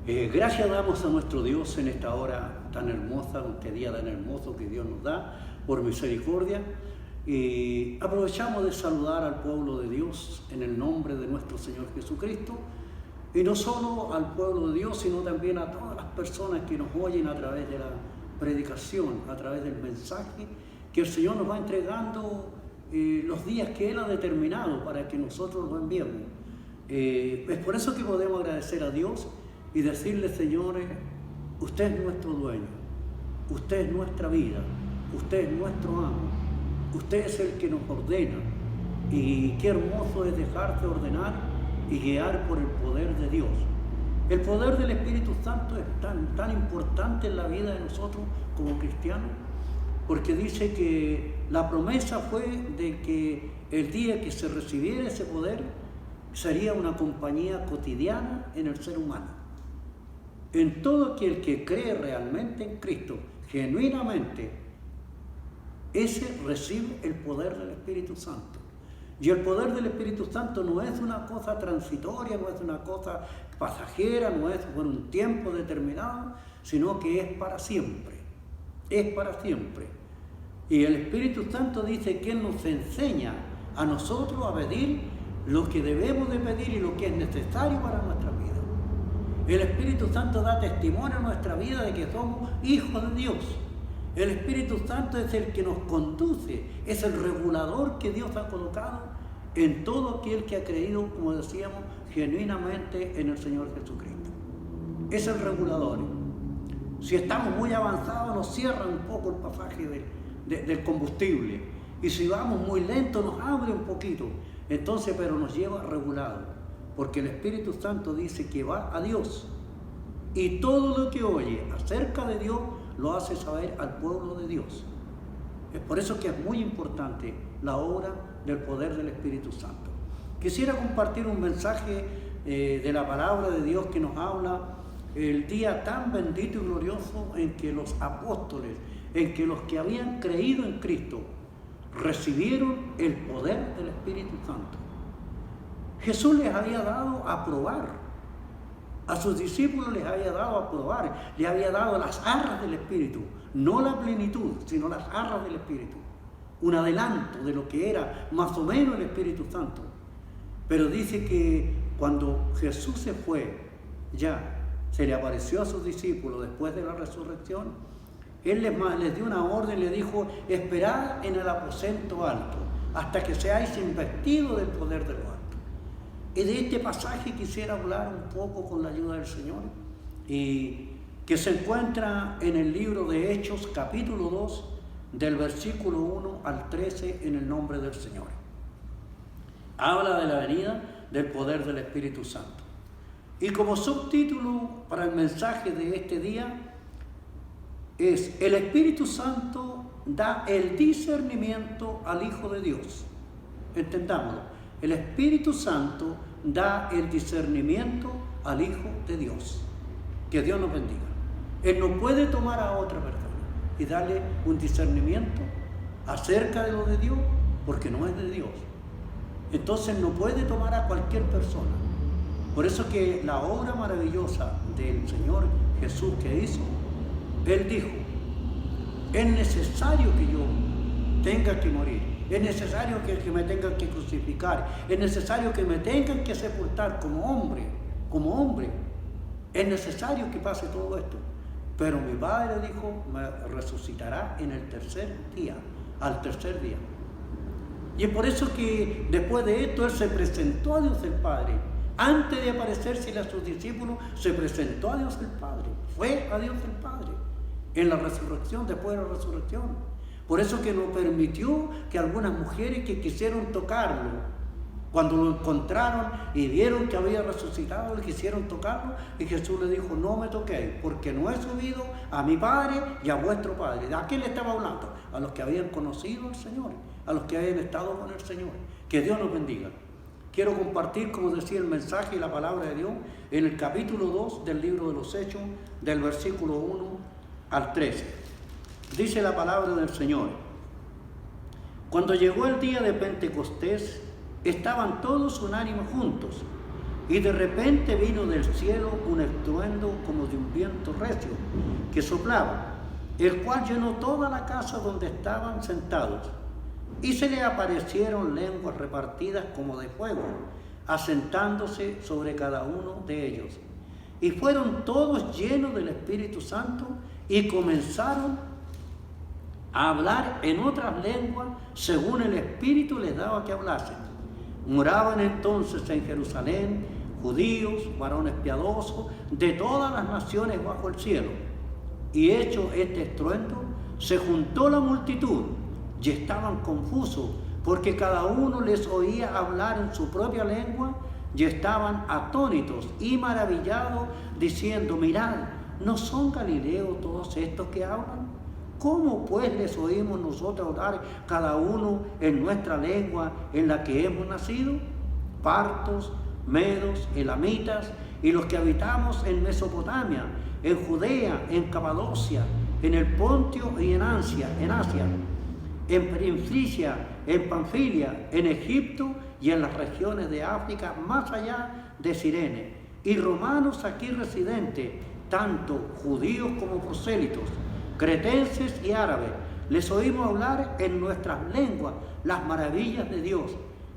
Gracias damos a nuestro Dios en esta hora tan hermosa, este día tan hermoso que Dios nos da por misericordia. Y aprovechamos de saludar al pueblo de Dios en el nombre de nuestro Señor Jesucristo. Y no solo al pueblo de Dios, sino también a todas las personas que nos oyen a través de la predicación, a través del mensaje que el Señor nos va entregando los días que Él ha determinado para que nosotros lo enviemos. Es por eso que podemos agradecer a Dios y decirle: Señores, usted es nuestro dueño, usted es nuestra vida, usted es nuestro amo, usted es el que nos ordena. Y qué hermoso es dejarse ordenar y guiar por el poder de Dios. El poder del Espíritu Santo es tan importante en la vida de nosotros como cristianos, porque dice que la promesa fue de que el día que se recibiera ese poder sería una compañía cotidiana en el ser humano. En todo aquel que cree realmente en Cristo, genuinamente, ese recibe el poder del Espíritu Santo. Y el poder del Espíritu Santo no es una cosa transitoria, no es una cosa pasajera, no es por un tiempo determinado, sino que es para siempre. Es para siempre. Y el Espíritu Santo dice que Él nos enseña a nosotros a pedir lo que debemos de pedir y lo que es necesario para nuestra vida. El Espíritu Santo da testimonio a nuestra vida de que somos hijos de Dios. El Espíritu Santo es el que nos conduce, es el regulador que Dios ha colocado en todo aquel que ha creído, como decíamos, genuinamente en el Señor Jesucristo. Es el regulador. Si estamos muy avanzados, nos cierra un poco el pasaje del combustible. Y si vamos muy lento, nos abre un poquito. Entonces, pero nos lleva regulado. Porque el Espíritu Santo dice que va a Dios. Y todo lo que oye acerca de Dios lo hace saber al pueblo de Dios. Es por eso que es muy importante la obra del poder del Espíritu Santo. Quisiera compartir un mensaje de la palabra de Dios que nos habla el día tan bendito y glorioso en que los apóstoles, en que los que habían creído en Cristo, recibieron el poder del Espíritu Santo. Jesús les había dado a probar, a sus discípulos les había dado a probar, les había dado las arras del Espíritu, no la plenitud, sino las arras del Espíritu, un adelanto de lo que era más o menos el Espíritu Santo. Pero dice que cuando Jesús se fue, ya se le apareció a sus discípulos después de la resurrección, Él les dio una orden, les dijo: esperad en el aposento alto, hasta que seáis investidos del poder de lo alto. Y de este pasaje quisiera hablar un poco con la ayuda del Señor, y que se encuentra en el libro de Hechos, capítulo 2, del versículo 1 al 13, en el nombre del Señor. Habla de la venida del poder del Espíritu Santo. Y como subtítulo para el mensaje de este día es: el Espíritu Santo da el discernimiento al Hijo de Dios. Entendámoslo. El Espíritu Santo da el discernimiento al Hijo de Dios. Que Dios nos bendiga. Él no puede tomar a otra persona y darle un discernimiento acerca de lo de Dios, porque no es de Dios. Entonces no puede tomar a cualquier persona. Por eso que la obra maravillosa del Señor Jesús que hizo, Él dijo: es necesario que yo tenga que morir. Es necesario que me tengan que crucificar. Es necesario que me tengan que sepultar como hombre. Como hombre. Es necesario que pase todo esto. Pero mi Padre dijo: me resucitará en el tercer día. Al tercer día. Y es por eso que después de esto Él se presentó a Dios el Padre. Antes de aparecerse a sus discípulos, se presentó a Dios el Padre. Fue a Dios el Padre. En la resurrección, después de la resurrección. Por eso que no permitió que algunas mujeres que quisieron tocarlo, cuando lo encontraron y vieron que había resucitado, le quisieron tocarlo, y Jesús le dijo: no me toquéis, porque no he subido a mi Padre y a vuestro Padre. ¿A quién le estaba hablando? A los que habían conocido al Señor, a los que habían estado con el Señor. Que Dios nos bendiga. Quiero compartir, como decía, el mensaje y la palabra de Dios en el capítulo 2 del libro de los Hechos, del versículo 1 al 13. Dice la palabra del Señor: cuando llegó el día de Pentecostés, estaban todos unánimes juntos. Y de repente vino del cielo un estruendo como de un viento recio que soplaba, el cual llenó toda la casa donde estaban sentados. Y se le aparecieron lenguas repartidas como de fuego, asentándose sobre cada uno de ellos. Y fueron todos llenos del Espíritu Santo y comenzaron a hablar en otras lenguas según el Espíritu les daba que hablasen. Moraban entonces en Jerusalén judíos, varones piadosos, de todas las naciones bajo el cielo. Y hecho este estruendo, se juntó la multitud y estaban confusos, porque cada uno les oía hablar en su propia lengua, y estaban atónitos y maravillados, diciendo: mirad, ¿no son galileos todos estos que hablan? ¿Cómo pues les oímos nosotros hablar cada uno en nuestra lengua en la que hemos nacido? Partos, medos, elamitas, y los que habitamos en Mesopotamia, en Judea, en Capadocia, en el Pontio y en Asia, en Frigia, en Panfilia, en Egipto y en las regiones de África, más allá de Cirene, y romanos aquí residentes, tanto judíos como prosélitos, cretenses y árabes, les oímos hablar en nuestras lenguas las maravillas de Dios.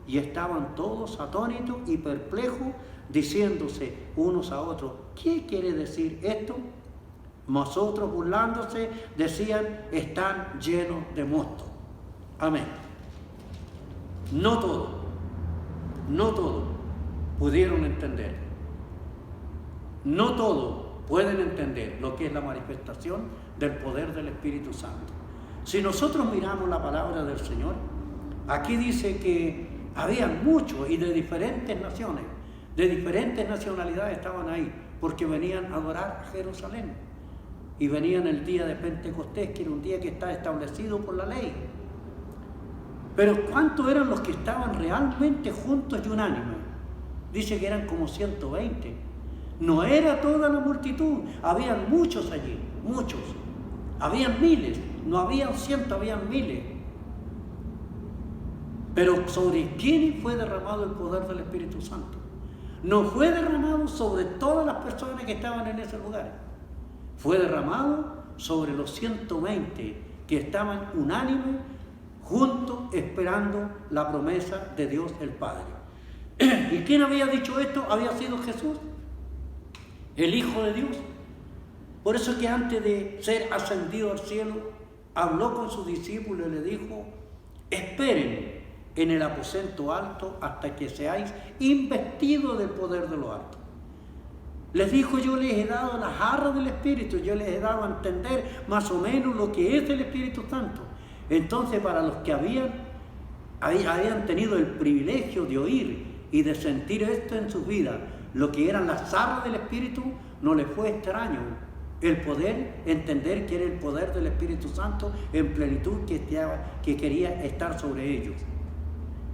Y estaban todos atónitos y perplejos, diciéndose unos a otros: ¿qué quiere decir esto? Mas otros, burlándose, decían: están llenos de mosto. Amén. No todos pudieron entender. No todos pueden entender lo que es la manifestación del poder del Espíritu Santo. Si nosotros miramos la palabra del Señor, aquí dice que había muchos y de diferentes naciones, de diferentes nacionalidades estaban ahí, porque venían a adorar a Jerusalén. Y venían el día de Pentecostés, que era un día que está establecido por la ley. Pero ¿cuántos eran los que estaban realmente juntos y unánimes? Dice que eran como 120. No era toda la multitud, habían muchos allí, muchos. Habían miles, no habían cientos, habían miles. Pero ¿sobre quién fue derramado el poder del Espíritu Santo? No fue derramado sobre todas las personas que estaban en ese lugar. Fue derramado sobre los 120 que estaban unánimes, juntos, esperando la promesa de Dios el Padre. ¿Y quién había dicho esto? Había sido Jesús, el Hijo de Dios. Por eso que antes de ser ascendido al cielo, habló con sus discípulos y le dijo: esperen en el aposento alto hasta que seáis investidos del poder de lo alto. Les dijo: yo les he dado las jarras del Espíritu, yo les he dado a entender más o menos lo que es el Espíritu Santo. Entonces, para los que habían tenido el privilegio de oír y de sentir esto en sus vidas, lo que eran las jarras del Espíritu, no les fue extraño el poder entender que era el poder del Espíritu Santo en plenitud que quería estar sobre ellos.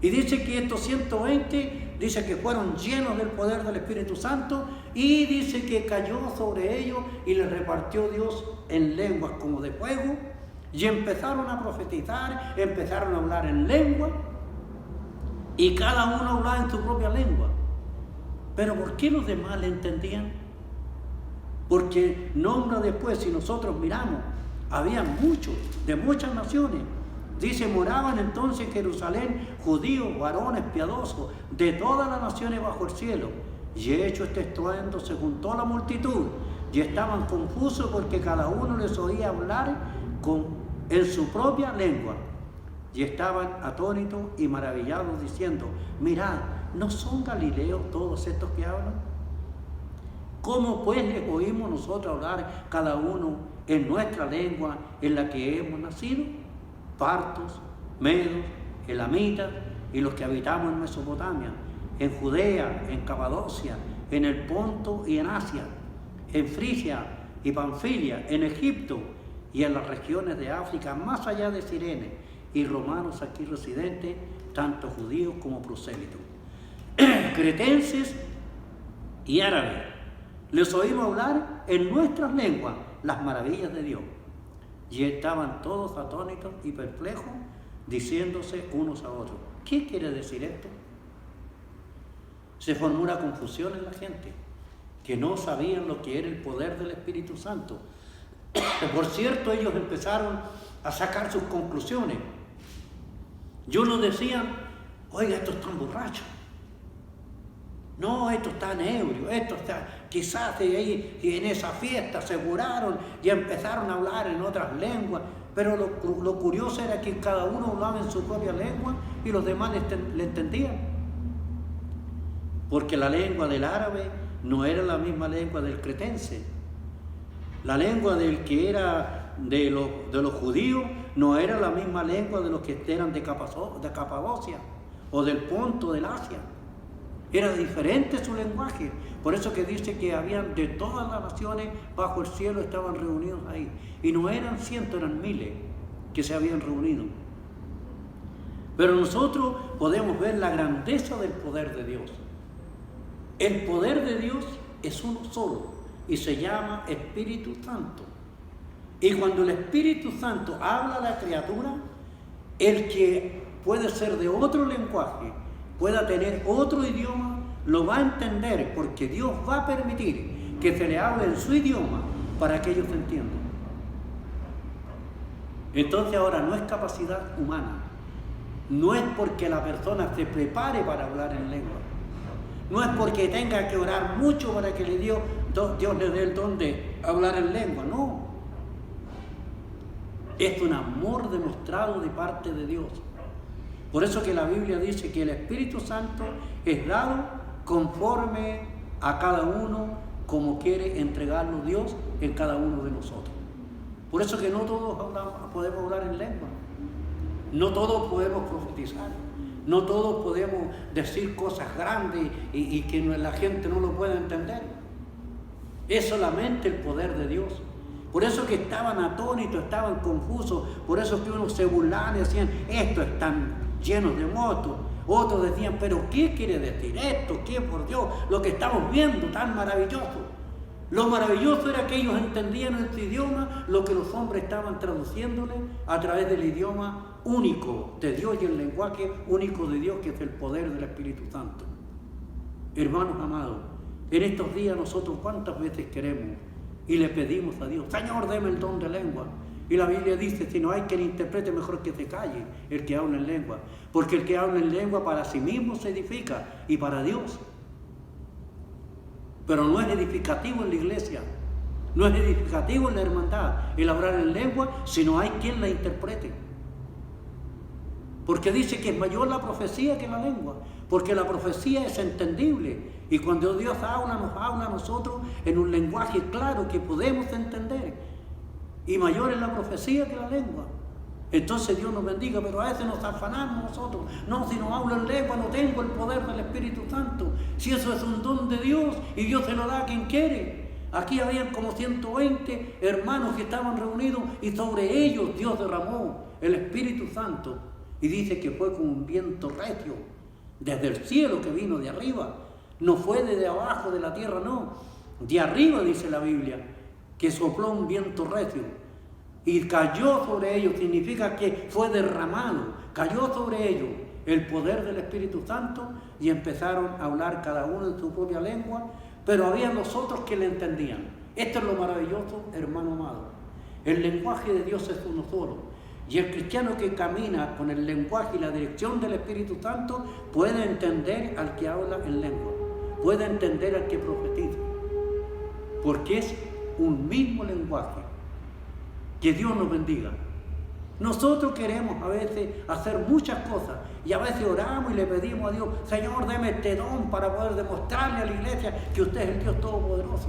Y dice que estos 120, dice que fueron llenos del poder del Espíritu Santo, y dice que cayó sobre ellos y les repartió Dios en lenguas como de fuego, y empezaron a profetizar, empezaron a hablar en lengua, y cada uno hablaba en su propia lengua. Pero ¿por qué los demás le entendían? Porque nombra después, si nosotros miramos, había muchos, de muchas naciones. Dice: moraban entonces en Jerusalén judíos, varones piadosos, de todas las naciones bajo el cielo. Y hecho este estruendo, se juntó la multitud, y estaban confusos, porque cada uno les oía hablar en su propia lengua. Y estaban atónitos y maravillados, diciendo: mirad, ¿no son galileos todos estos que hablan? ¿Cómo pues les oímos nosotros hablar cada uno en nuestra lengua en la que hemos nacido? Partos, medos, elamitas, y los que habitamos en Mesopotamia, en Judea, en Capadocia, en el Ponto y en Asia, en Frigia y Panfilia, en Egipto y en las regiones de África, más allá de Cirene, y romanos aquí residentes, tanto judíos como prosélitos, cretenses y árabes. Les oímos hablar en nuestras lenguas las maravillas de Dios. Y estaban todos atónitos y perplejos, diciéndose unos a otros: ¿qué quiere decir esto? Se formó una confusión en la gente, que no sabían lo que era el poder del Espíritu Santo. Por cierto, ellos empezaron a sacar sus conclusiones. Yo no decían, oiga, estos están borrachos. No, estos están ebrios, estos están, quizás ahí en esa fiesta se curaron y empezaron a hablar en otras lenguas. Pero lo curioso era que cada uno hablaba en su propia lengua y los demás le entendían. Porque la lengua del árabe no era la misma lengua del cretense. La lengua del que era de los judíos no era la misma lengua de los que eran de Capadocia o del Ponto, del Asia. Era diferente su lenguaje. Por eso que dice que habían de todas las naciones bajo el cielo estaban reunidos ahí. Y no eran cientos, eran miles que se habían reunido. Pero nosotros podemos ver la grandeza del poder de Dios. El poder de Dios es uno solo y se llama Espíritu Santo. Y cuando el Espíritu Santo habla a la criatura, el que puede ser de otro lenguaje, pueda tener otro idioma, lo va a entender, porque Dios va a permitir que se le hable en su idioma para que ellos entiendan. Entonces ahora no es capacidad humana, no es porque la persona se prepare para hablar en lengua, no es porque tenga que orar mucho para que Dios le dé el don de hablar en lengua, no. Es un amor demostrado de parte de Dios. Por eso que la Biblia dice que el Espíritu Santo es dado conforme a cada uno como quiere entregarlo Dios en cada uno de nosotros. Por eso que no todos podemos hablar en lengua, no todos podemos profetizar, no todos podemos decir cosas grandes y que la gente no lo pueda entender. Es solamente el poder de Dios. Por eso que estaban atónitos, estaban confusos, por eso que unos se burlaban y decían, estos están llenos de motos. Otros decían, pero ¿qué quiere decir esto? ¿Qué, por Dios? Lo que estamos viendo tan maravilloso. Lo maravilloso era que ellos entendían en su idioma lo que los hombres estaban traduciéndole a través del idioma único de Dios y el lenguaje único de Dios, que es el poder del Espíritu Santo. Hermanos amados, en estos días nosotros cuántas veces queremos y le pedimos a Dios, Señor, deme el don de lengua. Y la Biblia dice, si no hay quien interprete, mejor que se calle el que habla en lengua. Porque el que habla en lengua para sí mismo se edifica y para Dios. Pero no es edificativo en la iglesia, no es edificativo en la hermandad el hablar en lengua si no hay quien la interprete. Porque dice que es mayor la profecía que la lengua, porque la profecía es entendible. Y cuando Dios habla, nos habla a nosotros en un lenguaje claro que podemos entender. Y mayor es la profecía que la lengua. Entonces Dios nos bendiga, pero a veces nos afanamos nosotros. No, si no hablo en lengua no tengo el poder del Espíritu Santo. Si eso es un don de Dios y Dios se lo da a quien quiere. Aquí habían como 120 hermanos que estaban reunidos y sobre ellos Dios derramó el Espíritu Santo. Y dice que fue como un viento recio desde el cielo que vino de arriba. No fue desde abajo de la tierra, no. De arriba dice la Biblia que sopló un viento recio y cayó sobre ellos. Significa que fue derramado, cayó sobre ellos el poder del Espíritu Santo y empezaron a hablar cada uno en su propia lengua, pero había los otros que le entendían. Esto es lo maravilloso, hermano amado. El lenguaje de Dios es uno solo. Y el cristiano que camina con el lenguaje y la dirección del Espíritu Santo puede entender al que habla en lengua, puede entender al que profetiza, porque es un mismo lenguaje. Que Dios nos bendiga. Nosotros queremos a veces hacer muchas cosas y a veces oramos y le pedimos a Dios, Señor, deme este don para poder demostrarle a la iglesia que usted es el Dios Todopoderoso.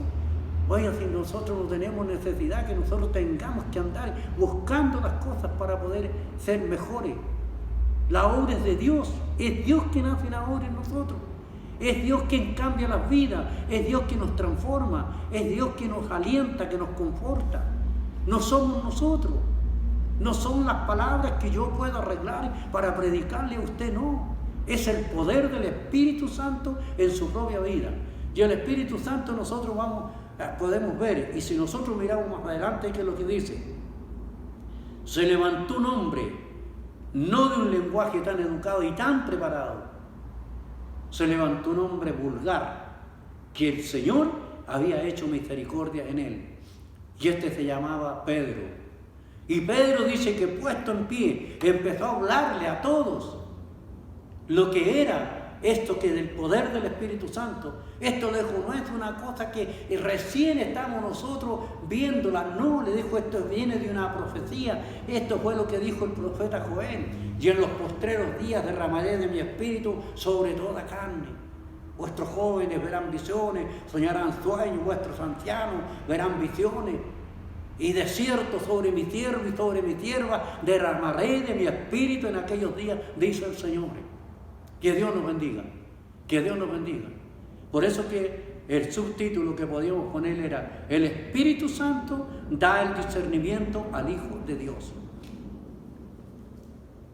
Oiga, si nosotros no tenemos necesidad, que nosotros tengamos que andar buscando las cosas para poder ser mejores. La obra es de Dios, es Dios quien hace la obra en nosotros. Es Dios quien cambia las vidas, es Dios quien nos transforma, es Dios quien nos alienta, que nos conforta. No somos nosotros, no son las palabras que yo puedo arreglar para predicarle a usted, no. Es el poder del Espíritu Santo en su propia vida. Y el Espíritu Santo nosotros podemos ver, y si nosotros miramos más adelante, ¿qué es lo que dice? Se levantó un hombre, no de un lenguaje tan educado y tan preparado, se levantó un hombre vulgar, que el Señor había hecho misericordia en él. Y este se llamaba Pedro. Y Pedro dice que puesto en pie, empezó a hablarle a todos lo que era esto que del poder del Espíritu Santo. Esto le dijo, no es una cosa que recién estamos nosotros viéndola, no, le dijo, esto viene de una profecía, esto fue lo que dijo el profeta Joel, y en los postreros días derramaré de mi espíritu sobre toda carne. Vuestros jóvenes verán visiones, soñarán sueños, vuestros ancianos verán visiones, y de cierto sobre mi siervo y sobre mi sierva derramaré de mi espíritu en aquellos días, dice el Señor. Que Dios nos bendiga, que Dios nos bendiga. Por eso que el subtítulo que podíamos poner era: el Espíritu Santo da el discernimiento al Hijo de Dios.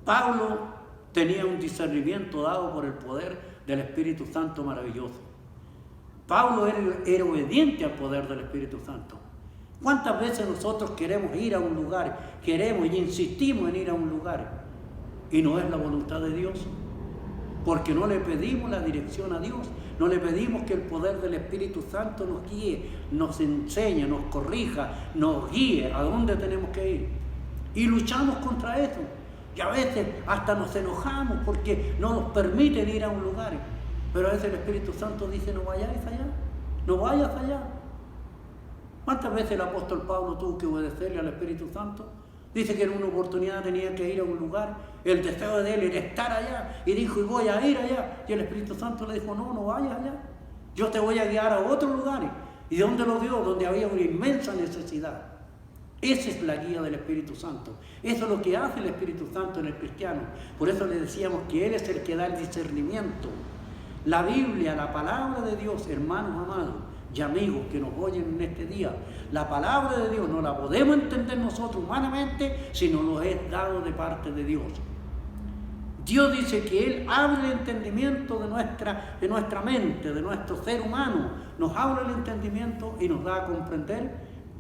Pablo tenía un discernimiento dado por el poder del Espíritu Santo maravilloso. Pablo era obediente al poder del Espíritu Santo. ¿Cuántas veces nosotros queremos ir a un lugar, queremos y insistimos en ir a un lugar, y no es la voluntad de Dios? Porque no le pedimos la dirección a Dios, no le pedimos que el poder del Espíritu Santo nos guíe, nos enseñe, nos corrija, nos guíe a dónde tenemos que ir. Y luchamos contra eso. Y a veces hasta nos enojamos porque no nos permiten ir a un lugar. Pero a veces el Espíritu Santo dice, no vayáis allá, no vayas allá. ¿Cuántas veces el apóstol Pablo tuvo que obedecerle al Espíritu Santo? Dice que en una oportunidad tenía que ir a un lugar, el deseo de él era estar allá, y dijo, y voy a ir allá. Y el Espíritu Santo le dijo, no, no vayas allá, yo te voy a guiar a otros lugares. ¿Y dónde lo dio? Donde había una inmensa necesidad. Esa es la guía del Espíritu Santo. Eso es lo que hace el Espíritu Santo en el cristiano. Por eso le decíamos que Él es el que da el discernimiento. La Biblia, la palabra de Dios, hermanos amados y amigos que nos oyen en este día, la palabra de Dios no la podemos entender nosotros humanamente si no nos es dado de parte de Dios. Dios dice que Él abre el entendimiento de nuestra mente, de nuestro ser humano, nos abre el entendimiento y nos da a comprender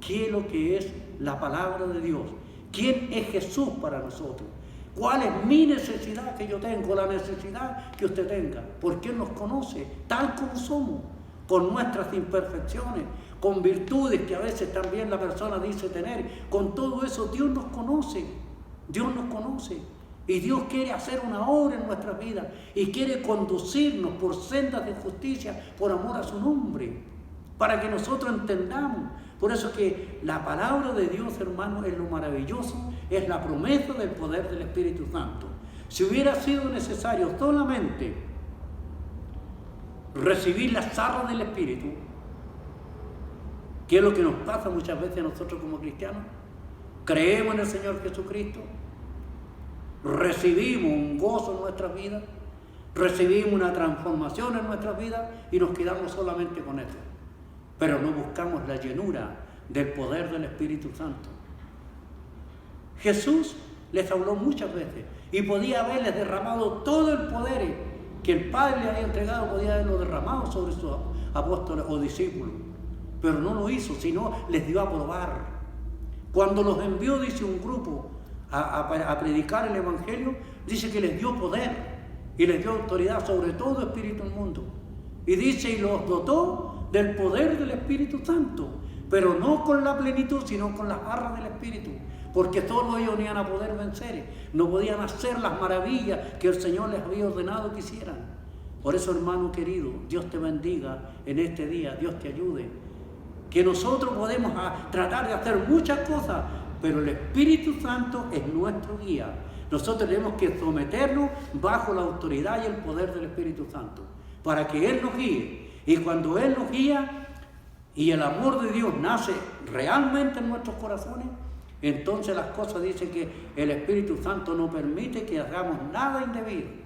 qué es lo que es la palabra de Dios, quién es Jesús para nosotros, cuál es mi necesidad que yo tengo, la necesidad que usted tenga, porque Él nos conoce tal como somos, con nuestras imperfecciones, con virtudes que a veces también la persona dice tener. Con todo eso Dios nos conoce, Dios nos conoce. Y Dios quiere hacer una obra en nuestras vidas y quiere conducirnos por sendas de justicia por amor a su nombre, para que nosotros entendamos. Por eso que la palabra de Dios, hermano, es lo maravilloso, es la promesa del poder del Espíritu Santo. Si hubiera sido necesario solamente recibir las arras del Espíritu, que es lo que nos pasa muchas veces a nosotros como cristianos, creemos en el Señor Jesucristo, recibimos un gozo en nuestras vidas, recibimos una transformación en nuestras vidas y nos quedamos solamente con eso. Pero no buscamos la llenura del poder del Espíritu Santo. Jesús les habló muchas veces y podía haberles derramado todo el poder que el Padre le había entregado, podía haberlo derramado sobre sus apóstoles o discípulos, pero no lo hizo, sino les dio a probar. Cuando los envió, dice, un grupo a predicar el Evangelio, dice que les dio poder y les dio autoridad sobre todo espíritu inmundo. Y dice, y los dotó del poder del Espíritu Santo, pero no con la plenitud, sino con las arras del Espíritu, porque solo ellos no iban a poder vencer, no podían hacer las maravillas que el Señor les había ordenado que hicieran. Por eso, hermano querido, Dios te bendiga en este día, Dios te ayude, que nosotros podemos tratar de hacer muchas cosas, pero el Espíritu Santo es nuestro guía. Nosotros tenemos que someternos bajo la autoridad y el poder del Espíritu Santo, para que Él nos guíe. Y cuando Él nos guía y el amor de Dios nace realmente en nuestros corazones, entonces las cosas dicen que el Espíritu Santo no permite que hagamos nada indebido.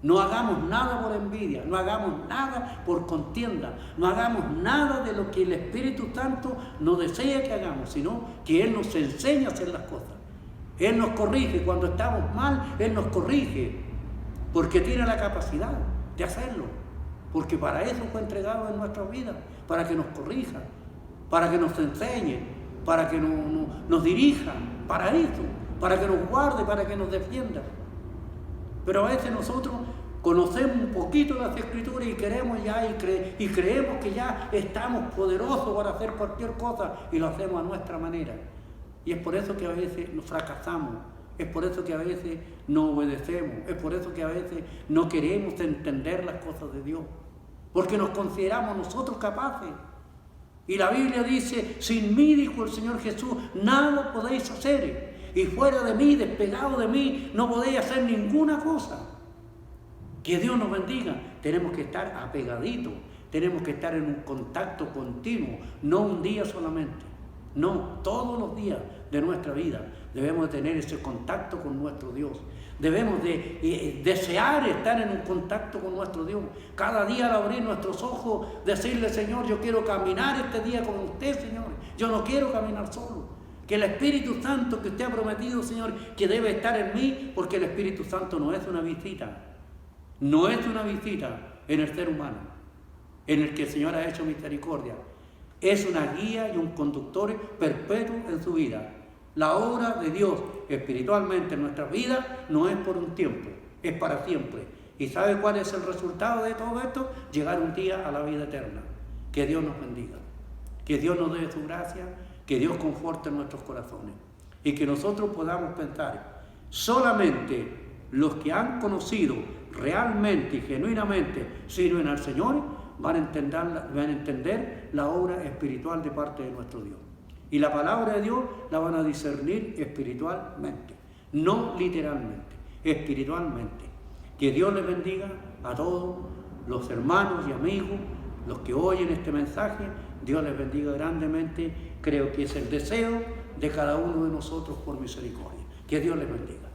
No hagamos nada por envidia, no hagamos nada por contienda, no hagamos nada de lo que el Espíritu Santo no desea que hagamos, sino que Él nos enseña a hacer las cosas. Él nos corrige, cuando estamos mal, Él nos corrige, porque tiene la capacidad de hacerlo, porque para eso fue entregado en nuestra vida, para que nos corrija, para que nos enseñe, para que nos dirija, para eso, para que nos guarde, para que nos defienda. Pero a veces nosotros conocemos un poquito las Escrituras y queremos ya y creemos que ya estamos poderosos para hacer cualquier cosa y lo hacemos a nuestra manera. Y es por eso que a veces fracasamos, es por eso que a veces no obedecemos, es por eso que a veces no queremos entender las cosas de Dios, porque nos consideramos nosotros capaces. Y la Biblia dice, sin mí, dijo el Señor Jesús, nada podéis hacer. Y fuera de mí, despegado de mí, no podéis hacer ninguna cosa. Que Dios nos bendiga. Tenemos que estar apegaditos, tenemos que estar en un contacto continuo, no un día solamente. No, todos los días de nuestra vida debemos de tener ese contacto con nuestro Dios. Debemos de desear estar en un contacto con nuestro Dios. Cada día al abrir nuestros ojos, decirle, Señor, yo quiero caminar este día con usted, Señor. Yo no quiero caminar solo. Que el Espíritu Santo que usted ha prometido, Señor, que debe estar en mí, porque el Espíritu Santo no es una visita. No es una visita en el ser humano, en el que el Señor ha hecho misericordia. Es una guía y un conductor perpetuo en su vida. La obra de Dios espiritualmente en nuestras vidas no es por un tiempo, es para siempre. ¿Y sabe cuál es el resultado de todo esto? Llegar un día a la vida eterna. Que Dios nos bendiga, que Dios nos dé su gracia, que Dios conforte nuestros corazones y que nosotros podamos pensar, solamente los que han conocido realmente y genuinamente sirven al Señor, van a entender la obra espiritual de parte de nuestro Dios. Y la palabra de Dios la van a discernir espiritualmente, no literalmente, espiritualmente. Que Dios les bendiga a todos los hermanos y amigos, los que oyen este mensaje. Dios les bendiga grandemente. Creo que es el deseo de cada uno de nosotros por misericordia. Que Dios les bendiga.